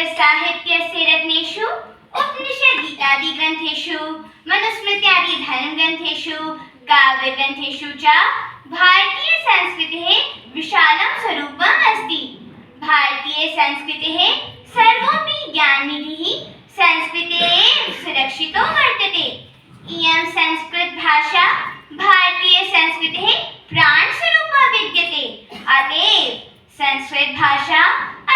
संस्कृतसाहित्यस्य रत्नेषु उपनिषदित्यादिग्रन्थेषु मनुस्मृत्यादि धर्मग्रन्थेषु काव्यग्रन्थेषु च भारतीयसंस्कृतेः विशालं स्वरूपम् अस्ति। भारतीयसंस्कृतेः सर्वोऽपि ज्ञाननिधिः संस्कृते एव सुरक्षितो वर्तते। इयं संस्कृतभाषा भारतीयसंस्कृतेः प्राणस्वरूपा विद्यते। अतएव संस्कृतभाषा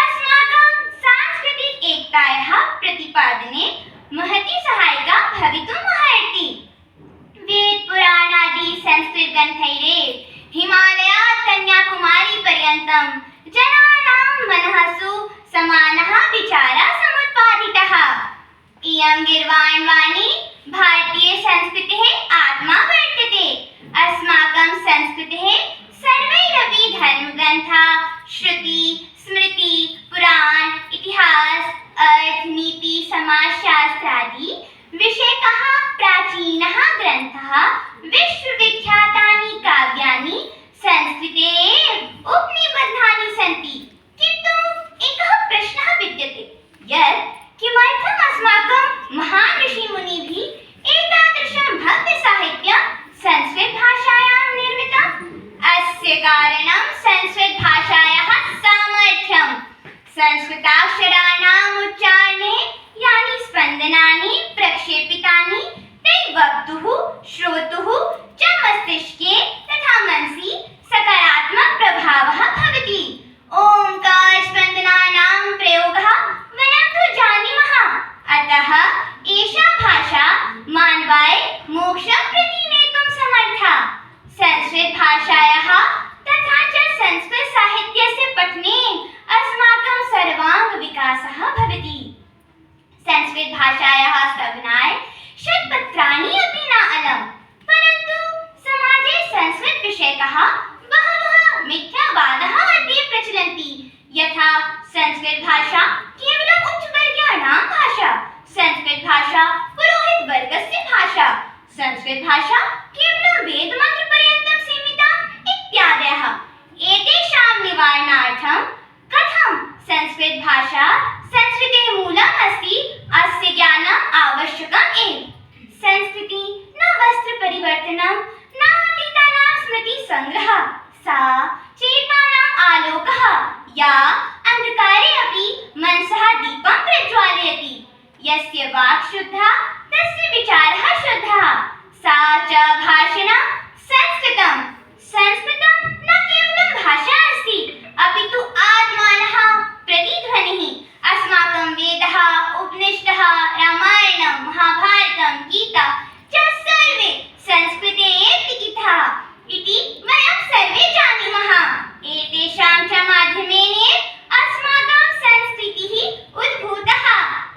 अस्माकं सांस्कृतिक एकतायाः प्रतिपादने महती सहायिका भवितुम् अर्हति। वेदपुराणादि संस्कृतग्रन्थैरेव हिमालयात् कन्याकुमारीपर्यन्तं जनानां मनःसु समानः विचारः समुत्पादितः। इयं गीर्वाणवाणी भारतीयसंस्कृतेः आत्मा वर्तते। अस्माकं संस्कृतेः सर्वैरपि धर्मग्रन्थाः श्रुति स्मृति पुराण इतिहास अर्थ नीति समाजशास्त्रादि विषयकः प्राचीनः ग्रन्थः विश्वविख्यातानि काव्यानि संस्कृते एव उपनिबद्धानि सन्ति। किन्तु एकः प्रश्नः विद्यते यत् किमर्थम् अस्माकं महान् ऋषिमुनिभिः एतादृशं भव्यसाहित्यं संस्कृतभाषायां निर्मितम्? अस्य कारणं संस्कृतभाषायाः सामर्थ्यं। संस्कृताक्षराणाम् उच्चारणे यानि स्पन्दनानि प्रक्षेपितानि ते वक्तुः श्रोतुः च मस्तिष्के तथा मनसि सकारात्मक प्रभावः भवति। ओङ्कारस्पन्दनानां प्रयोगः वयं तु जानीमः। अतः एषा भाषा मानवाय मोक्षं प्रति नेतुं समर्था। संस्कृतभाषायाः तथा च संस्कृतसाहित्यस्य पठनेन अस्माकं सर्वाङ्गविकासः भवति। संस्कृतभाषायाः स्तवनाय शतपत्राणि अपि न अलम्, परन्तु समाजे संस्कृतविषयकः बहवः मिथ्यावादाः अद्य प्रचलन्ति। यथा संस्कृतभाषा केवलम् उच्चवर्गीयाणां भाषा, संस्कृतभाषा पुरोहितवर्गस्य भाषा, संस्कृतभाषा केवलं वेदमन्त्रपर्यन्तं सीमिता इत्यादयः। एतेषां निवारणार्थं कथं संस्कृतभाषा संस्कृतेः मूलम् अस्ति, अस्य ज्ञानम् आवश्यकम् एव। संस्कृति न वस्त्रपरिवर्तनं न अतीतानां स्मृतिसङ्ग्रहः, सा चेतनानाम् आलोकः या अन्धकारे अपि मनसः दीपं प्रज्वालयति। यस्य वाक् शुद्धा तस्य विचारः शुद्धः। सा च भाषणं संस्कृतं। संस्कृतं न केवलं भाषा अस्ति, अपि तु आत्मानः प्रतिध्वनिः। अस्माकं वेदः उपनिषदः रामायणं महाभारतं गीता च सर्वे संस्कृते एव लिखिताः इति वयं सर्वे जानीमः। एतेषां च माध्यमेन अस्माकं संस्कृतिः उद्भूतः।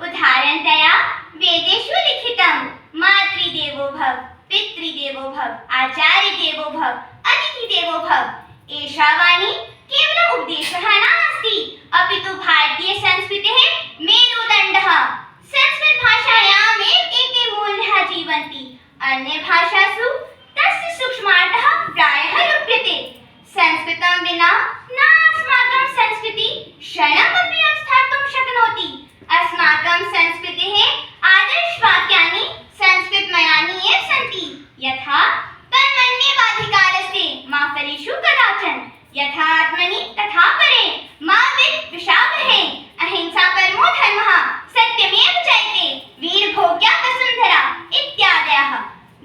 उदाहरणतया वेदेषु लिखितं मातृदेवो भव, पितृदेवो भव, आचार्यदेवो भव, अतिथिदेवो भव। एषा वाणी केवलम् उपदेशः नास्ति, अपि तु भारतीयसंस्कृतेः मेरुदण्डः। संस्कृतभाषायाम् एव एते मूल्याः जीवन्ति। अन्यभाषासु तस्य सूक्ष्मार्थः प्रायः लुप्यते। संस्कृतं विना न अस्माकं संस्कृतिः क्षणमपि स्थातुं शक्नोति। अस्माकं संस्कृतेः आदर्शवाक्यानि संस्कृतमयानि एव सन्ति। यथा कर्मण्येवाधिकारस्ते मा फलेषु कदाचन, यथा आत्मनि तथा परे, मा विद्विषावहै, अहिंसा परमो धर्मः, सत्यमेव जयते, वीरभोग्या वसुन्धरा इत्यादयः।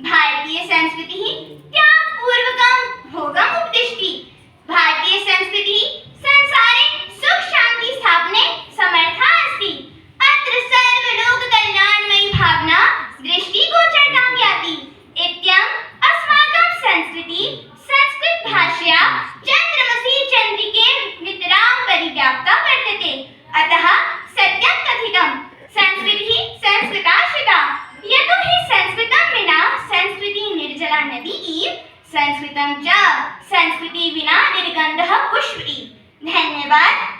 भारतीयसंस्कृतिः त्यागपूर्वकं भोगम् उपदिशति। भारतीयसंस्कृतिः संसारे सुख शान्ति स्थापने समर्था अस्ति। अत्र सर्वलोककल्याणमयी भावना दृष्टिगोचरतां याति। इत्यम् अस्माकं संस्कृतिः संस्कृतभाषया चन्द्रमसि चन्द्रिके नितरां परिव्याप्ता वर्तते। अतः सत्यं कथितं संस्कृतिः संस्कृताश्रिता। यतोहि संस्कृतं विना संस्कृतिः निर्जला नदी इव, संस्कृतं च संस्कृति विना निर्गन्धः पुष्प इव। धन्यवाद।